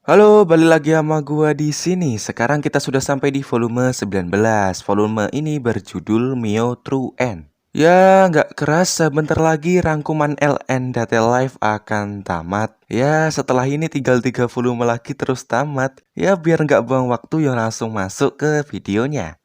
Halo, balik lagi sama gua di sini. Sekarang kita sudah sampai di volume 19. Volume ini berjudul Mio True End. Ya, nggak kerasa bentar lagi rangkuman LN Detail Live akan tamat. Ya, setelah ini tinggal 3 volume lagi terus tamat. Ya, biar nggak buang waktu yang langsung masuk ke videonya.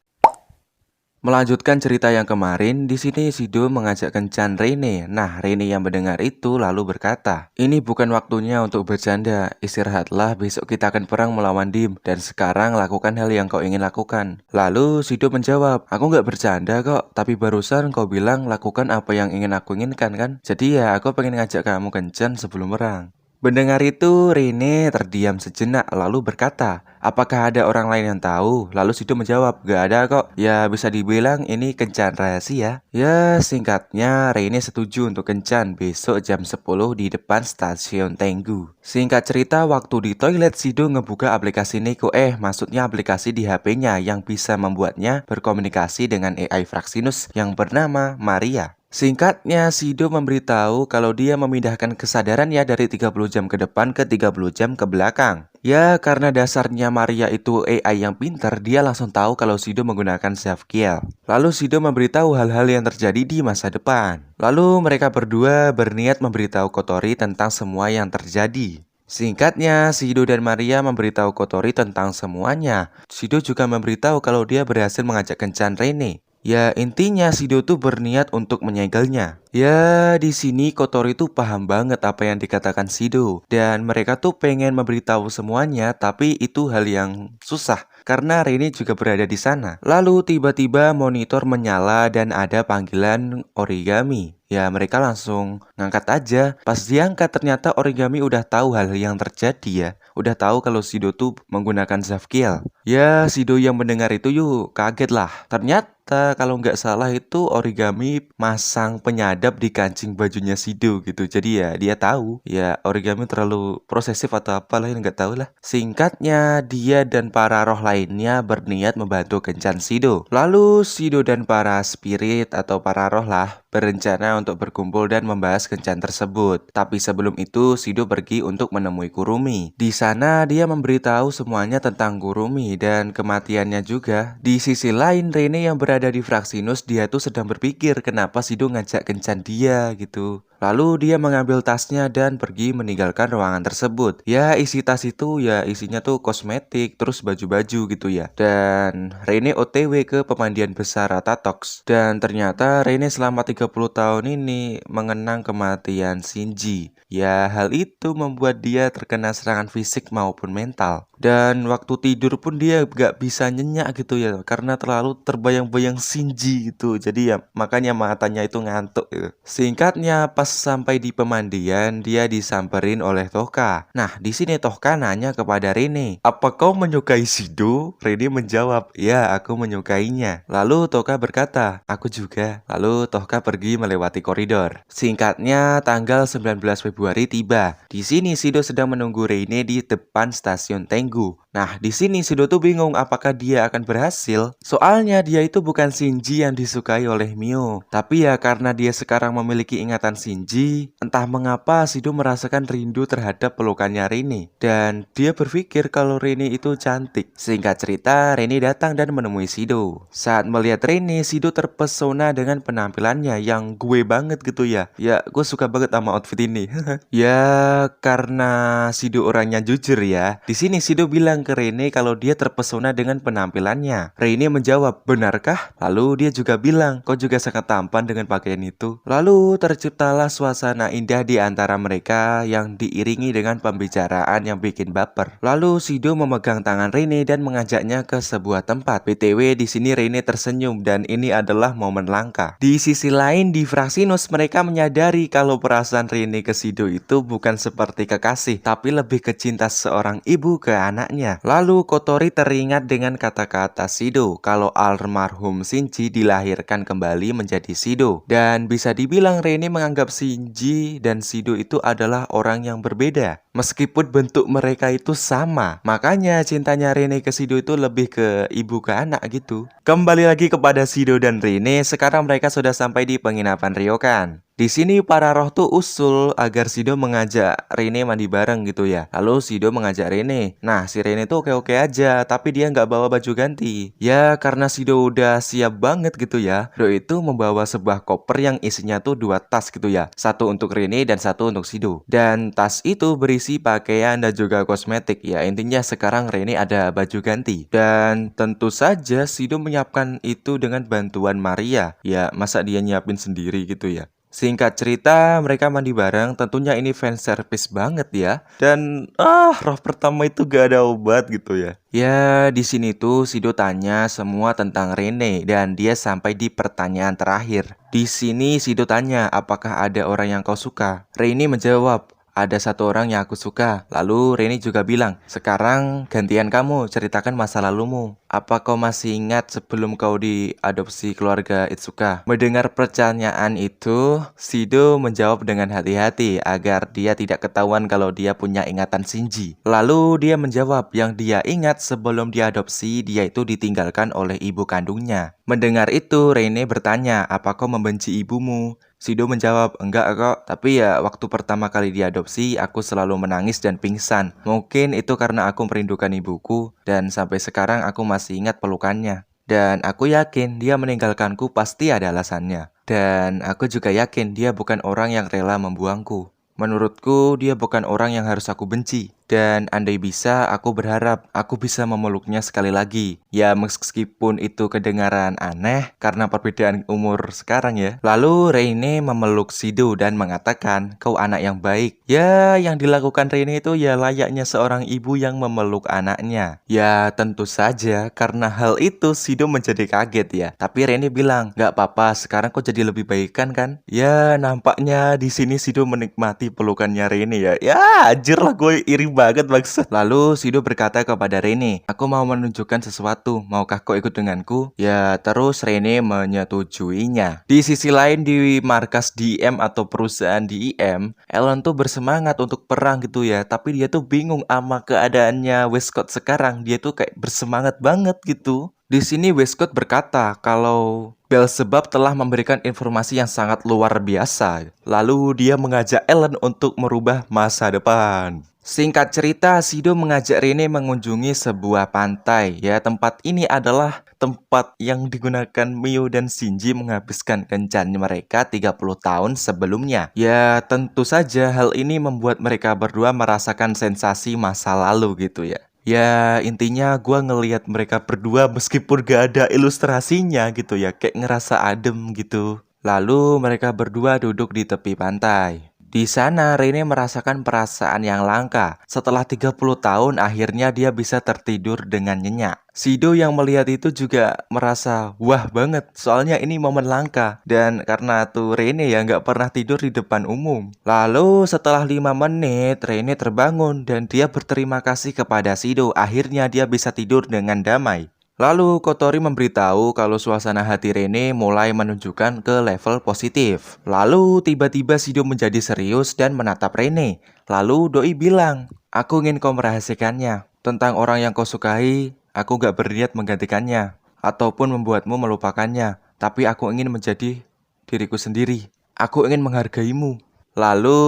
Melanjutkan cerita yang kemarin, di sini Sido mengajak kencan Rene. Nah, Rene yang mendengar itu lalu berkata, "Ini bukan waktunya untuk bercanda. Istirahatlah, besok kita akan perang melawan Dim. Dan sekarang lakukan hal yang kau ingin lakukan." Lalu Sido menjawab, "Aku nggak bercanda kok. Tapi barusan kau bilang lakukan apa yang ingin aku inginkan kan? Jadi ya aku pengen ngajak kamu kencan sebelum perang." Mendengar itu, Rene terdiam sejenak lalu berkata, "Apakah ada orang lain yang tahu?" Lalu Sido menjawab, "Gak ada kok. Ya bisa dibilang ini kencan rahasia." Ya singkatnya, Rene setuju untuk kencan besok jam 10 di depan stasiun Tenggu. Singkat cerita, waktu di toilet Sido ngebuka aplikasi Neko, maksudnya aplikasi di HP-nya yang bisa membuatnya berkomunikasi dengan AI Fraxinus yang bernama Maria. Singkatnya, Sido memberitahu kalau dia memindahkan kesadarannya dari 30 jam ke depan ke 30 jam ke belakang. Ya, karena dasarnya Maria itu AI yang pintar, dia langsung tahu kalau Sido menggunakan self-kill. Lalu Sido memberitahu hal-hal yang terjadi di masa depan. Lalu mereka berdua berniat memberitahu Kotori tentang semua yang terjadi. Singkatnya, Sido dan Maria memberitahu Kotori tentang semuanya. Sido juga memberitahu kalau dia berhasil mengajak kencan Rene. Ya, intinya Sido tuh berniat untuk menyegelnya. Ya, di sini Kotori tuh paham banget apa yang dikatakan Sido. Dan mereka tuh pengen memberitahu semuanya, tapi itu hal yang susah. Karena Rene juga berada di sana. Lalu tiba-tiba monitor menyala dan ada panggilan Origami. Ya, mereka langsung ngangkat aja. Pas diangkat ternyata Origami udah tahu hal yang terjadi ya. Udah tahu kalau Sido tuh menggunakan Zafkiel. Ya, Sido yang mendengar itu yuk kaget lah. Ternyata kalau nggak salah itu Origami masang penyadap di kancing bajunya Sido gitu. Jadi ya dia tahu. Ya Origami terlalu posesif atau apalah yang nggak tahu lah. Singkatnya dia dan para roh lainnya berniat membantu kencan Sido. Lalu Sido dan para spirit atau para roh lah berencana untuk berkumpul dan membahas kencan tersebut. Tapi sebelum itu Sido pergi untuk menemui Kurumi. Di sana dia memberitahu semuanya tentang Kurumi dan kematiannya juga. Di sisi lain Rene yang berada di Fraxinus dia tuh sedang berpikir kenapa Sido ngajak kencan dia gitu. Lalu dia mengambil tasnya dan pergi meninggalkan ruangan tersebut. Ya isi tas itu ya isinya tuh kosmetik terus baju-baju gitu ya. Dan Rene OTW ke pemandian besar Ratatox. Dan ternyata Rene selama 30 tahun ini mengenang kematian Shinji. Ya hal itu membuat dia terkena serangan fisik maupun mental. Dan waktu tidur pun dia gak bisa nyenyak gitu ya. Karena terlalu terbayang-bayang Shinji gitu. Jadi ya makanya matanya itu ngantuk gitu. Singkatnya pas sampai di pemandian dia disamperin oleh Tohka. Nah di sini Tohka nanya kepada Rene, "Apa kau menyukai Sido?" Rene menjawab, "Ya aku menyukainya." Lalu Tohka berkata, "Aku juga." Lalu Tohka pergi melewati koridor. Singkatnya tanggal 19 Februari tiba. Di sini Sido sedang menunggu Rene di depan stasiun Tenggu. Nah, di sini Sido tuh bingung apakah dia akan berhasil. Soalnya dia itu bukan Shinji yang disukai oleh Mio. Tapi ya karena dia sekarang memiliki ingatan Shinji, entah mengapa Sido merasakan rindu terhadap pelukannya Rene. Dan dia berpikir kalau Rene itu cantik. Singkat cerita, Rene datang dan menemui Sido. Saat melihat Rene, Sido terpesona dengan penampilannya yang gue banget gitu ya. Ya, gue suka banget sama outfit ini. Ya, karena Sido orangnya jujur ya. Di sini Sido bilang ke Rene kalau dia terpesona dengan penampilannya. Rene menjawab, "Benarkah?" Lalu dia juga bilang, "Kau juga sangat tampan dengan pakaian itu." Lalu terciptalah suasana indah di antara mereka yang diiringi dengan pembicaraan yang bikin baper. Lalu Sido memegang tangan Rene dan mengajaknya ke sebuah tempat. BTW di sini Rene tersenyum dan ini adalah momen langka. Di sisi lain di Fraxinus mereka menyadari kalau perasaan Rene ke Sido itu bukan seperti kekasih, tapi lebih ke cinta seorang ibu ke anaknya. Lalu Kotori teringat dengan kata-kata Sido kalau almarhum Shinji dilahirkan kembali menjadi Sido. Dan bisa dibilang Rene menganggap Shinji dan Sido itu adalah orang yang berbeda. Meskipun bentuk mereka itu sama. Makanya cintanya Rene ke Sido itu lebih ke ibu ke anak gitu. Kembali lagi kepada Sido dan Rene, sekarang mereka sudah sampai di penginapan Ryokan. Di sini para roh tuh usul agar Sido mengajak Rene mandi bareng gitu ya. Lalu Sido mengajak Rene. Nah, si Rene tuh oke-oke aja, tapi dia nggak bawa baju ganti. Ya, karena Sido udah siap banget gitu ya. Do itu membawa sebuah koper yang isinya tuh dua tas gitu ya. Satu untuk Rene dan satu untuk Sido. Dan tas itu berisi pakaian dan juga kosmetik. Ya, intinya sekarang Rene ada baju ganti. Dan tentu saja Sido menyiapkan itu dengan bantuan Maria. Ya, masa dia nyiapin sendiri gitu ya. Singkat cerita, mereka mandi bareng. Tentunya ini fan service banget ya. Dan roh pertama itu gak ada obat gitu ya. Ya, di sini tuh Sido tanya semua tentang Rene dan dia sampai di pertanyaan terakhir. Di sini Sido tanya, apakah ada orang yang kau suka? Rene menjawab, ada satu orang yang aku suka. Lalu Rene juga bilang, sekarang gantian kamu, ceritakan masa lalumu. Apa kau masih ingat sebelum kau diadopsi keluarga Itsuka? Mendengar pertanyaan itu, Sido menjawab dengan hati-hati agar dia tidak ketahuan kalau dia punya ingatan Shinji. Lalu dia menjawab yang dia ingat sebelum diadopsi dia itu ditinggalkan oleh ibu kandungnya. Mendengar itu, Rene bertanya, apa kau membenci ibumu? Sido menjawab, enggak kok, tapi ya waktu pertama kali diadopsi aku selalu menangis dan pingsan. Mungkin itu karena aku merindukan ibuku dan sampai sekarang aku masih ingat pelukannya. Dan aku yakin dia meninggalkanku pasti ada alasannya. Dan aku juga yakin dia bukan orang yang rela membuangku. Menurutku dia bukan orang yang harus aku benci. Dan andai bisa, aku berharap aku bisa memeluknya sekali lagi. Ya meskipun itu kedengaran aneh karena perbedaan umur sekarang ya. Lalu Reine memeluk Sido dan mengatakan, kau anak yang baik. Ya yang dilakukan Reine itu ya layaknya seorang ibu yang memeluk anaknya. Ya tentu saja karena hal itu Sido menjadi kaget ya. Tapi Reine bilang, gak apa-apa sekarang kau jadi lebih baik kan? Ya nampaknya di sini Sido menikmati pelukannya Reine ya. Ya anjir lah gue iri banget maksud. Lalu Sido berkata kepada Rene, aku mau menunjukkan sesuatu, maukah kau ikut denganku? Ya terus Rene menyetujuinya. Di sisi lain di markas DM atau perusahaan DM, Ellen tuh bersemangat untuk perang gitu ya. Tapi dia tuh bingung sama keadaannya Westcott sekarang. Dia tuh kayak bersemangat banget gitu. Di sini Westcott berkata kalau Beelzebub telah memberikan informasi yang sangat luar biasa. Lalu dia mengajak Ellen untuk merubah masa depan. Singkat cerita, Sido mengajak Rene mengunjungi sebuah pantai. Ya, tempat ini adalah tempat yang digunakan Mio dan Shinji menghabiskan kencan mereka 30 tahun sebelumnya. Ya, tentu saja hal ini membuat mereka berdua merasakan sensasi masa lalu gitu ya. Ya, intinya gua ngelihat mereka berdua meskipun gak ada ilustrasinya gitu ya, kayak ngerasa adem gitu. Lalu mereka berdua duduk di tepi pantai. Di sana Rene merasakan perasaan yang langka. Setelah 30 tahun akhirnya dia bisa tertidur dengan nyenyak. Sido yang melihat itu juga merasa wah banget soalnya ini momen langka. Dan karena tuh Rene ya nggak pernah tidur di depan umum. Lalu setelah 5 menit Rene terbangun dan dia berterima kasih kepada Sido. Akhirnya dia bisa tidur dengan damai. Lalu Kotori memberitahu kalau suasana hati Rene mulai menunjukkan ke level positif. Lalu tiba-tiba Sido menjadi serius dan menatap Rene. Lalu Doi bilang, aku ingin kau merahasiakannya. Tentang orang yang kau sukai, aku gak berniat menggantikannya. Ataupun membuatmu melupakannya. Tapi aku ingin menjadi diriku sendiri. Aku ingin menghargaimu. Lalu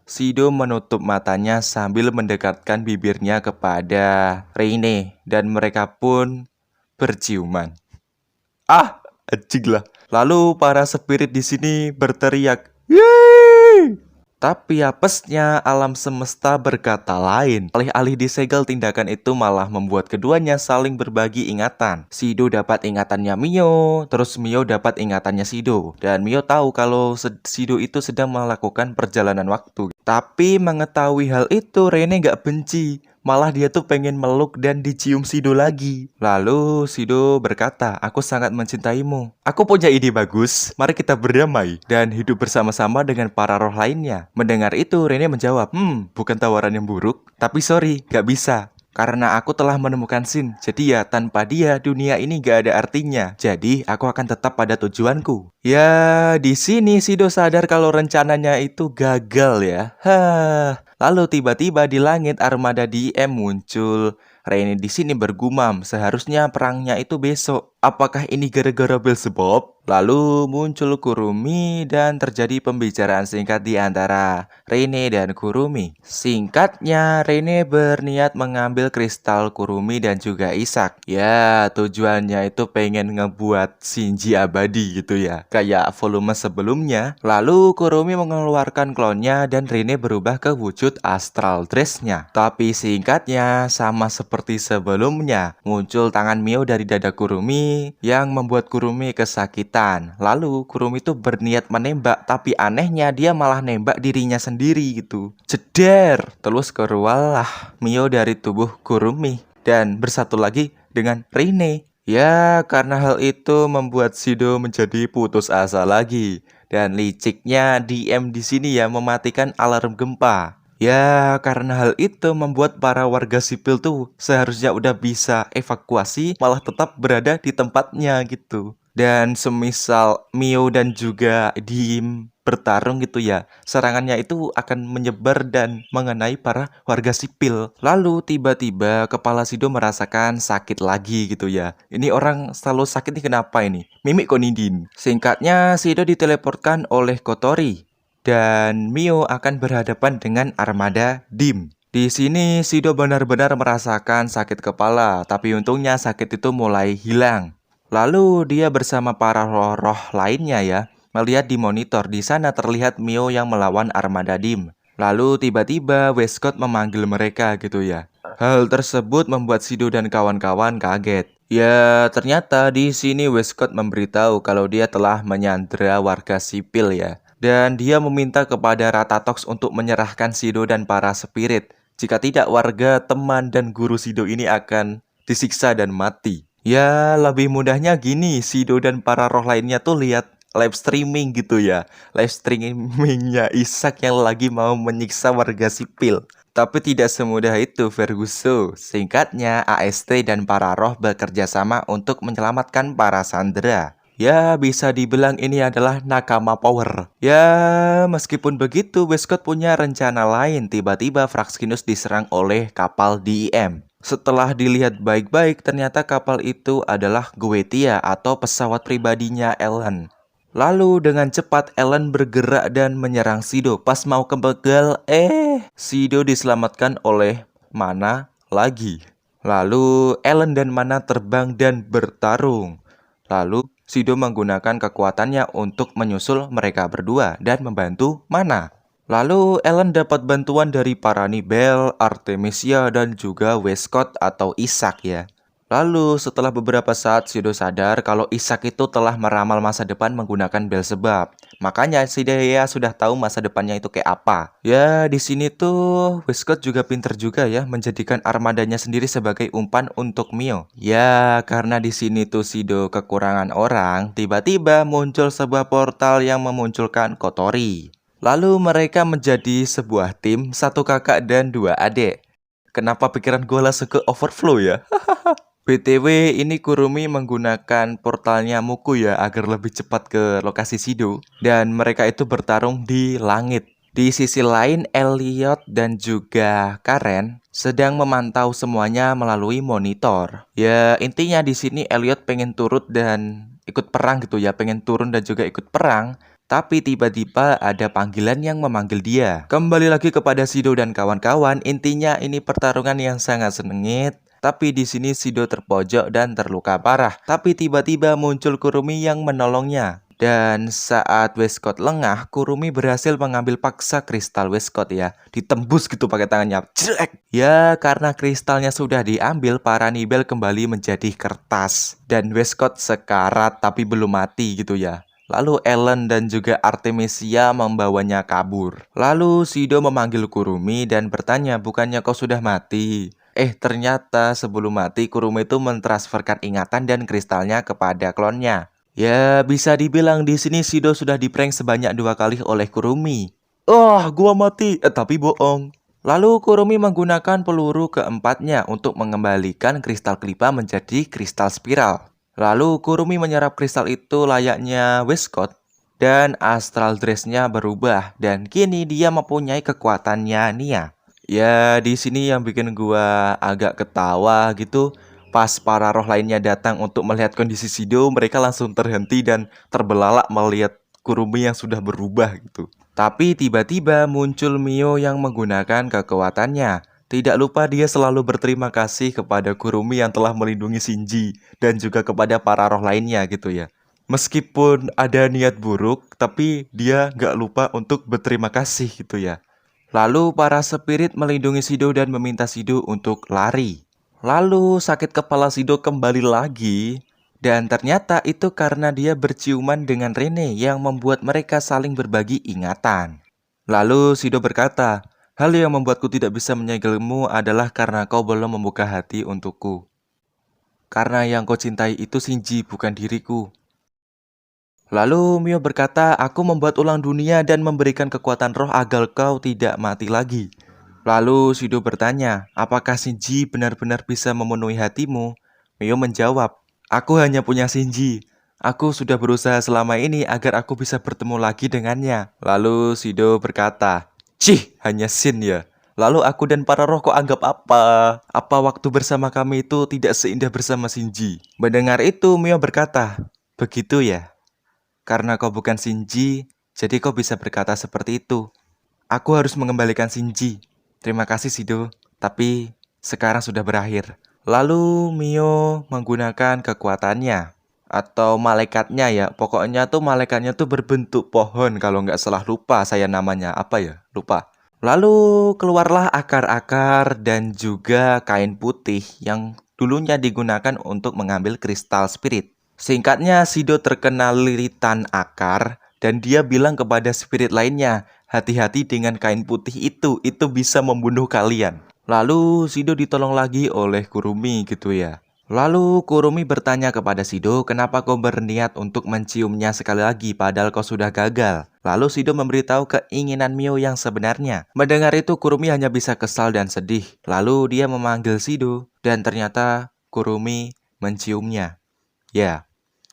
Sido menutup matanya sambil mendekatkan bibirnya kepada Rene. Dan mereka pun berciuman. Anjing lah. Lalu para spirit di sini berteriak, yeay! Tapi apesnya alam semesta berkata lain. Alih-alih disegel, tindakan itu malah membuat keduanya saling berbagi ingatan. Sido dapat ingatannya Mio, terus Mio dapat ingatannya Sido. Dan Mio tahu kalau Sido itu sedang melakukan perjalanan waktu. Tapi mengetahui hal itu, Rene gak benci. Malah dia tuh pengen meluk dan dicium Sido lagi. Lalu Sido berkata, aku sangat mencintaimu. Aku punya ide bagus, mari kita berdamai dan hidup bersama-sama dengan para roh lainnya. Mendengar itu, Rene menjawab, bukan tawaran yang buruk, tapi sorry, gak bisa. Karena aku telah menemukan Shin, jadi ya tanpa dia dunia ini gak ada artinya. Jadi aku akan tetap pada tujuanku. Ya, di sini Sido sadar kalau rencananya itu gagal ya. Lalu tiba-tiba di langit armada DM muncul. Rene di sini bergumam, seharusnya perangnya itu besok. Apakah ini gara-gara Beelzebub? Lalu muncul Kurumi dan terjadi pembicaraan singkat di antara Rene dan Kurumi. Singkatnya, Rene berniat mengambil kristal Kurumi dan juga Isak. Ya, tujuannya itu pengen ngebuat Shinji abadi gitu ya, kayak volume sebelumnya. Lalu Kurumi mengeluarkan klonnya dan Rene berubah ke wujud astral dress-nya. Tapi singkatnya, sama seperti sebelumnya, muncul tangan Mio dari dada Kurumi yang membuat Kurumi kesakitan. Lalu Kurumi itu berniat menembak, tapi anehnya dia malah nembak dirinya sendiri gitu. Jeder! Terus keluarlah Mio dari tubuh Kurumi dan bersatu lagi dengan Rene. Ya, karena hal itu membuat Shido menjadi putus asa lagi. Dan liciknya DM di sini ya mematikan alarm gempa. Ya, karena hal itu membuat para warga sipil tuh seharusnya udah bisa evakuasi, malah tetap berada di tempatnya gitu. Dan semisal Mio dan juga Dim bertarung gitu ya, serangannya itu akan menyebar dan mengenai para warga sipil. Lalu tiba-tiba kepala Shido merasakan sakit lagi gitu ya. Ini orang selalu sakit nih, kenapa ini? Mimik Konidin. Singkatnya, Shido diteleportkan oleh Kotori dan Mio akan berhadapan dengan armada Dim. Di sini Shido benar-benar merasakan sakit kepala, tapi untungnya sakit itu mulai hilang. Lalu dia bersama para roh-roh lainnya ya, melihat di monitor di sana terlihat Mio yang melawan armada Dim. Lalu tiba-tiba Westcott memanggil mereka gitu ya. Hal tersebut membuat Shido dan kawan-kawan kaget. Ya, ternyata di sini Westcott memberitahu kalau dia telah menyandera warga sipil ya. Dan dia meminta kepada Ratatox untuk menyerahkan Shido dan para spirit. Jika tidak, warga, teman, dan guru Shido ini akan disiksa dan mati. Ya, lebih mudahnya gini, Shido dan para roh lainnya tuh lihat live streaming gitu ya. Live streamingnya Isak yang lagi mau menyiksa warga sipil. Tapi tidak semudah itu, Ferguson. Singkatnya, AST dan para roh bekerja sama untuk menyelamatkan para sandera. Ya, bisa dibilang ini adalah nakama power. Ya, meskipun begitu, Westcott punya rencana lain. Tiba-tiba Fraxinus diserang oleh kapal DIM. Setelah dilihat baik-baik, ternyata kapal itu adalah Goetia atau pesawat pribadinya Ellen. Lalu dengan cepat Ellen bergerak dan menyerang Shido. Pas mau kebegal, Shido diselamatkan oleh Mana lagi. Lalu Ellen dan Mana terbang dan bertarung. Lalu Shido menggunakan kekuatannya untuk menyusul mereka berdua dan membantu Mana. Lalu Ellen dapat bantuan dari para Nibel, Artemisia, dan juga Westcott atau Isak ya. Lalu setelah beberapa saat Shido sadar kalau Isak itu telah meramal masa depan menggunakan Beelzebub. Makanya si Dea sudah tahu masa depannya itu kayak apa. Ya, di sini tuh Westcott juga pinter juga ya menjadikan armadanya sendiri sebagai umpan untuk Mio. Ya, karena di sini tuh Shido kekurangan orang, tiba-tiba muncul sebuah portal yang memunculkan Kotori. Lalu mereka menjadi sebuah tim, satu kakak dan dua adik. Kenapa pikiran gue langsung ke overflow ya? BTW, ini Kurumi menggunakan portalnya Muku ya agar lebih cepat ke lokasi Shido. Dan mereka itu bertarung di langit. Di sisi lain, Elliot dan juga Karen sedang memantau semuanya melalui monitor. Ya, intinya di sini Elliot pengen turut dan ikut perang gitu ya, pengen turun dan juga ikut perang. Tapi tiba-tiba ada panggilan yang memanggil dia. Kembali lagi kepada Shido dan kawan-kawan, intinya ini pertarungan yang sangat sengit. Tapi di sini Shido terpojok dan terluka parah. Tapi tiba-tiba muncul Kurumi yang menolongnya. Dan saat Westcott lengah, Kurumi berhasil mengambil paksa kristal Westcott ya. Ditembus gitu pakai tangannya. Jelek. Ya, karena kristalnya sudah diambil, para Nibel kembali menjadi kertas. Dan Westcott sekarat tapi belum mati gitu ya. Lalu Ellen dan juga Artemisia membawanya kabur. Lalu Shido memanggil Kurumi dan bertanya, bukannya kau sudah mati? Ternyata sebelum mati Kurumi itu mentransferkan ingatan dan kristalnya kepada klonnya. Ya, bisa dibilang di sini Shido sudah diprank sebanyak 2 kali oleh Kurumi. Gua mati, tapi bohong. Lalu Kurumi menggunakan peluru keempatnya untuk mengembalikan kristal Klipa menjadi kristal spiral. Lalu Kurumi menyerap kristal itu layaknya Westcott dan astral dress-nya berubah dan kini dia mempunyai kekuatannya Nia. Ya, di sini yang bikin gua agak ketawa gitu, pas para roh lainnya datang untuk melihat kondisi Shido, mereka langsung terhenti dan terbelalak melihat Kurumi yang sudah berubah gitu. Tapi tiba-tiba muncul Mio yang menggunakan kekuatannya. Tidak lupa dia selalu berterima kasih kepada Kurumi yang telah melindungi Shinji dan juga kepada para roh lainnya gitu ya. Meskipun ada niat buruk, tapi dia nggak lupa untuk berterima kasih gitu ya. Lalu para spirit melindungi Shido dan meminta Shido untuk lari. Lalu sakit kepala Shido kembali lagi. Dan ternyata itu karena dia berciuman dengan Rene yang membuat mereka saling berbagi ingatan. Lalu Shido berkata, "Hal yang membuatku tidak bisa menyegelmu adalah karena kau belum membuka hati untukku. Karena yang kau cintai itu Shinji, bukan diriku." Lalu Mio berkata, "Aku membuat ulang dunia dan memberikan kekuatan roh agar kau tidak mati lagi." Lalu Shido bertanya, "Apakah Shinji benar-benar bisa memenuhi hatimu?" Mio menjawab, "Aku hanya punya Shinji. Aku sudah berusaha selama ini agar aku bisa bertemu lagi dengannya." Lalu Shido berkata, "Cih, hanya Shin ya. Lalu aku dan para roh kau anggap apa? Apa waktu bersama kami itu tidak seindah bersama Shinji?" Mendengar itu, Mio berkata, "Begitu ya. Karena kau bukan Shinji, jadi kau bisa berkata seperti itu. Aku harus mengembalikan Shinji. Terima kasih Shido, tapi sekarang sudah berakhir." Lalu Mio menggunakan kekuatannya atau malaikatnya ya. Pokoknya tuh malaikatnya tuh berbentuk pohon kalau nggak salah, lupa saya namanya apa ya, lupa. Lalu keluarlah akar-akar dan juga kain putih yang dulunya digunakan untuk mengambil kristal spirit. Singkatnya, Shido terkena liritan akar dan dia bilang kepada spirit lainnya, "Hati-hati dengan kain putih itu bisa membunuh kalian." Lalu Shido ditolong lagi oleh Kurumi gitu ya. Lalu Kurumi bertanya kepada Shido, "Kenapa kau berniat untuk menciumnya sekali lagi padahal kau sudah gagal?" Lalu Shido memberitahu keinginan Mio yang sebenarnya. Mendengar itu Kurumi hanya bisa kesal dan sedih. Lalu dia memanggil Shido dan ternyata Kurumi menciumnya. Ya,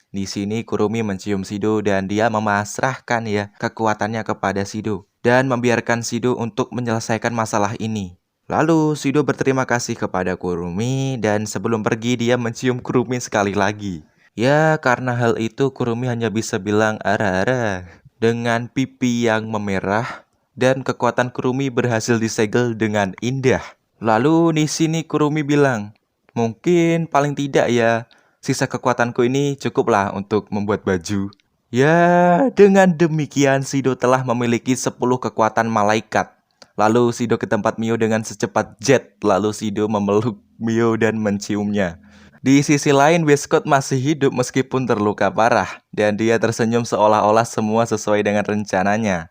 di sini Kurumi mencium Shido dan dia memasrahkan ya kekuatannya kepada Shido dan membiarkan Shido untuk menyelesaikan masalah ini. Lalu Shido berterima kasih kepada Kurumi dan sebelum pergi dia mencium Kurumi sekali lagi. Ya, karena hal itu Kurumi hanya bisa bilang ara-ara dengan pipi yang memerah dan kekuatan Kurumi berhasil disegel dengan indah. Lalu di sini Kurumi bilang, "Mungkin paling tidak ya, sisa kekuatanku ini cukuplah untuk membuat baju." Ya, dengan demikian Shido telah memiliki 10 kekuatan malaikat. Lalu Shido ke tempat Mio dengan secepat jet. Lalu Shido memeluk Mio dan menciumnya. Di sisi lain, Westcott masih hidup meskipun terluka parah. Dan dia tersenyum seolah-olah semua sesuai dengan rencananya.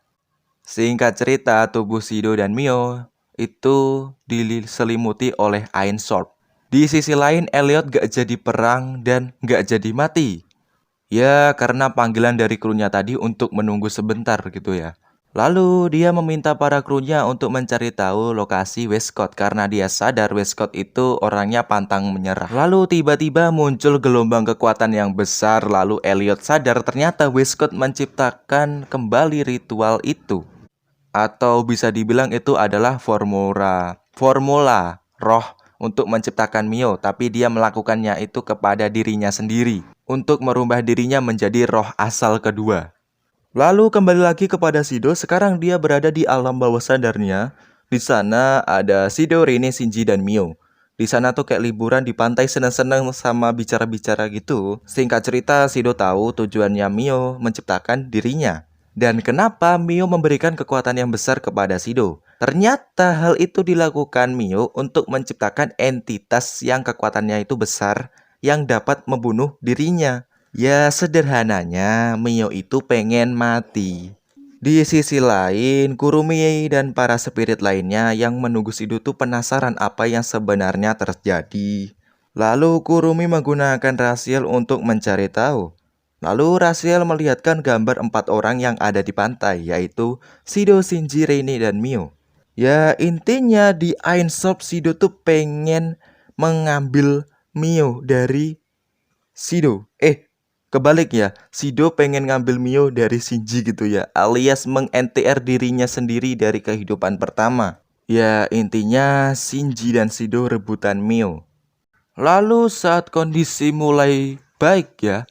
Singkat cerita, tubuh Shido dan Mio itu diselimuti oleh Ainsworth. Di sisi lain, Elliot gak jadi perang dan gak jadi mati. Ya, karena panggilan dari krunya tadi untuk menunggu sebentar gitu ya. Lalu dia meminta para krunya untuk mencari tahu lokasi Westcott karena dia sadar Westcott itu orangnya pantang menyerah. Lalu tiba-tiba muncul gelombang kekuatan yang besar. Lalu Elliot sadar ternyata Westcott menciptakan kembali ritual itu. Atau bisa dibilang itu adalah formula roh untuk menciptakan Mio, tapi dia melakukannya itu kepada dirinya sendiri untuk merubah dirinya menjadi roh asal kedua. Lalu kembali lagi kepada Shido, sekarang dia berada di alam bawah sadarnya. Di sana ada Shido, Rene, Shinji, dan Mio. Di sana tuh kayak liburan di pantai senang-senang sama bicara-bicara gitu. Singkat cerita, Shido tahu tujuannya Mio menciptakan dirinya. Dan kenapa Mio memberikan kekuatan yang besar kepada Shido? Ternyata hal itu dilakukan Mio untuk menciptakan entitas yang kekuatannya itu besar yang dapat membunuh dirinya. Ya sederhananya Mio itu pengen mati. Di sisi lain, Kurumi dan para spirit lainnya yang menunggu Shido tuh penasaran apa yang sebenarnya terjadi. Lalu Kurumi menggunakan Raziel untuk mencari tahu. Lalu Raziel melihatkan gambar 4 orang yang ada di pantai, yaitu Shido, Shinji, Rene, dan Mio. Ya intinya di Ainsworth Shido tuh pengen mengambil Mio dari Shido. Kebalik ya, Shido pengen ngambil Mio dari Shinji gitu ya, alias meng-NTR dirinya sendiri dari kehidupan pertama. Ya, intinya Shinji dan Shido rebutan Mio. Lalu saat kondisi mulai baik ya,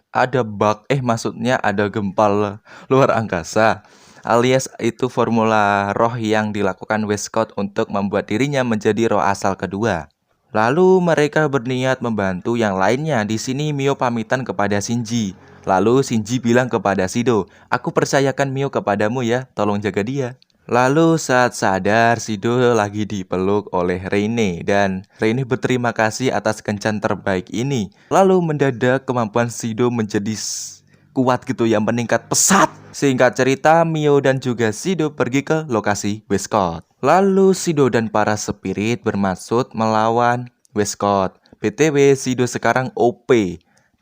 ada bug, maksudnya ada gempal luar angkasa. Alias itu formula roh yang dilakukan Westcott untuk membuat dirinya menjadi roh asal kedua. Lalu mereka berniat membantu yang lainnya. Di sini Mio pamitan kepada Shinji. Lalu Shinji bilang kepada Shido, "Aku percayakan Mio kepadamu ya, tolong jaga dia." Lalu saat sadar, Shido lagi dipeluk oleh Reine dan Reine berterima kasih atas kencan terbaik ini. Lalu mendadak kemampuan Shido menjadi kuat gitu ya, meningkat pesat. Singkat cerita, Mio dan juga Shido pergi ke lokasi Westcott. Lalu Shido dan para spirit bermaksud melawan Westcott. BTW, Shido sekarang OP.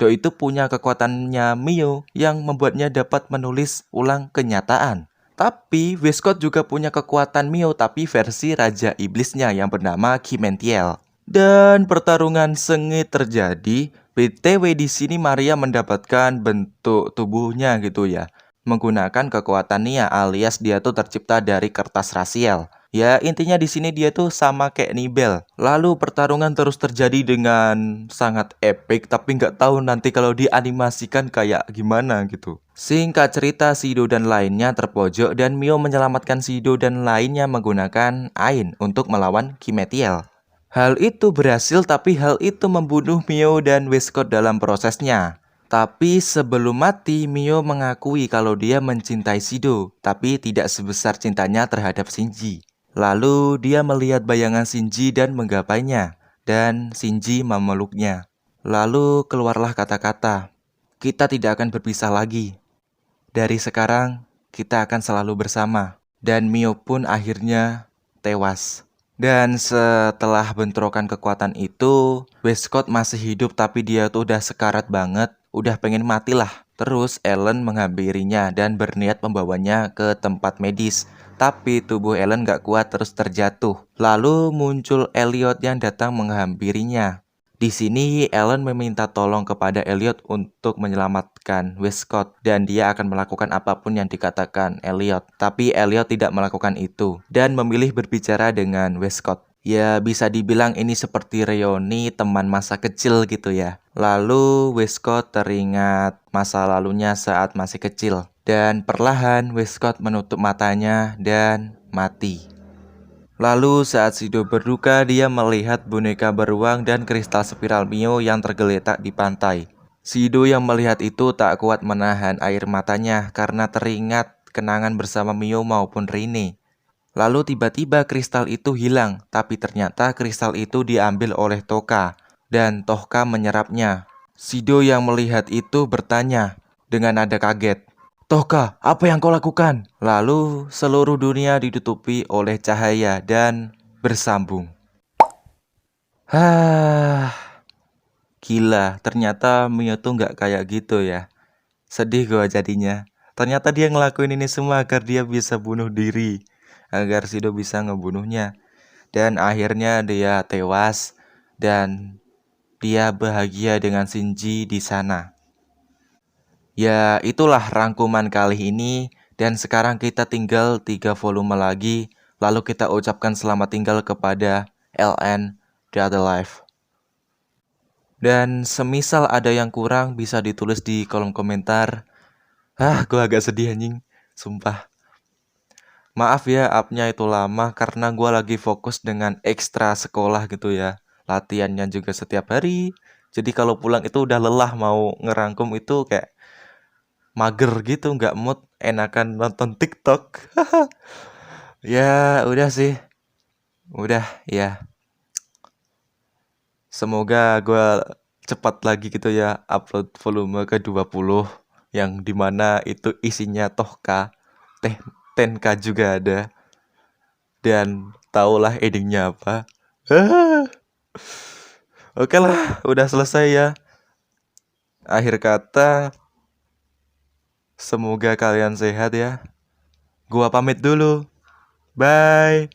Do itu punya kekuatannya Mio yang membuatnya dapat menulis ulang kenyataan. Tapi Westcott juga punya kekuatan Mio tapi versi Raja Iblisnya yang bernama Kimentiel. Dan pertarungan sengit terjadi. BTW di sini Maria mendapatkan bentuk tubuhnya gitu ya, menggunakan kekuatan Nia alias dia tuh tercipta dari kertas rasial. Ya intinya di sini dia tuh sama kayak Nibel. Lalu pertarungan terus terjadi dengan sangat epic, tapi nggak tahu nanti kalau dianimasikan kayak gimana gitu. Singkat cerita, Shido dan lainnya terpojok dan Mio menyelamatkan Shido dan lainnya menggunakan Ain untuk melawan Kimetiel. Hal itu berhasil, tapi hal itu membunuh Mio dan Westcott dalam prosesnya. Tapi sebelum mati, Mio mengakui kalau dia mencintai Shido, tapi tidak sebesar cintanya terhadap Shinji. Lalu dia melihat bayangan Shinji dan menggapainya, dan Shinji memeluknya. Lalu keluarlah kata-kata, "Kita tidak akan berpisah lagi. Dari sekarang, kita akan selalu bersama." Dan Mio pun akhirnya tewas. Dan setelah bentrokan kekuatan itu, Westcott masih hidup tapi dia tuh udah sekarat banget, udah pengen mati lah. Terus Ellen menghampirinya dan berniat membawanya ke tempat medis. Tapi tubuh Ellen gak kuat terus terjatuh. Lalu muncul Elliot yang datang menghampirinya. Di sini Ellen meminta tolong kepada Elliot untuk menyelamatkan Westcott dan dia akan melakukan apapun yang dikatakan Elliot. Tapi Elliot tidak melakukan itu dan memilih berbicara dengan Westcott. Ya bisa dibilang ini seperti reuni teman masa kecil gitu ya. Lalu Westcott teringat masa lalunya saat masih kecil. Dan perlahan Westcott menutup matanya dan mati. Lalu saat Shido berduka, dia melihat boneka beruang dan kristal spiral Mio yang tergeletak di pantai. Shido yang melihat itu tak kuat menahan air matanya karena teringat kenangan bersama Mio maupun Rine. Lalu tiba-tiba kristal itu hilang, tapi ternyata kristal itu diambil oleh Toka, dan Toka menyerapnya. Shido yang melihat itu bertanya dengan nada kaget, "Toka, apa yang kau lakukan?" Lalu seluruh dunia ditutupi oleh cahaya dan bersambung. Hah, gila, ternyata Mio tuh nggak kayak gitu ya. Sedih gua jadinya. Ternyata dia ngelakuin ini semua agar dia bisa bunuh diri, agar Shido bisa ngebunuhnya. Dan akhirnya dia tewas dan dia bahagia dengan Shinji di sana. Ya, itulah rangkuman kali ini. Dan sekarang kita tinggal 3 volume lagi. Lalu kita ucapkan selamat tinggal kepada LN The Other Life. Dan semisal ada yang kurang bisa ditulis di kolom komentar. Gue agak sedih anjing, sumpah. Maaf ya upnya itu lama karena gue lagi fokus dengan ekstra sekolah gitu ya. Latihannya juga setiap hari. Jadi kalau pulang itu udah lelah mau ngerangkum itu kayak mager gitu, nggak mood, enakan nonton TikTok. Ya udah sih, udah ya. Semoga gue cepat lagi gitu ya upload volume ke-20 yang dimana itu isinya Tohka, Tenka juga ada, dan tahulah endingnya apa. Oke lah, udah selesai ya. Akhir kata, semoga kalian sehat ya. Gua pamit dulu. Bye.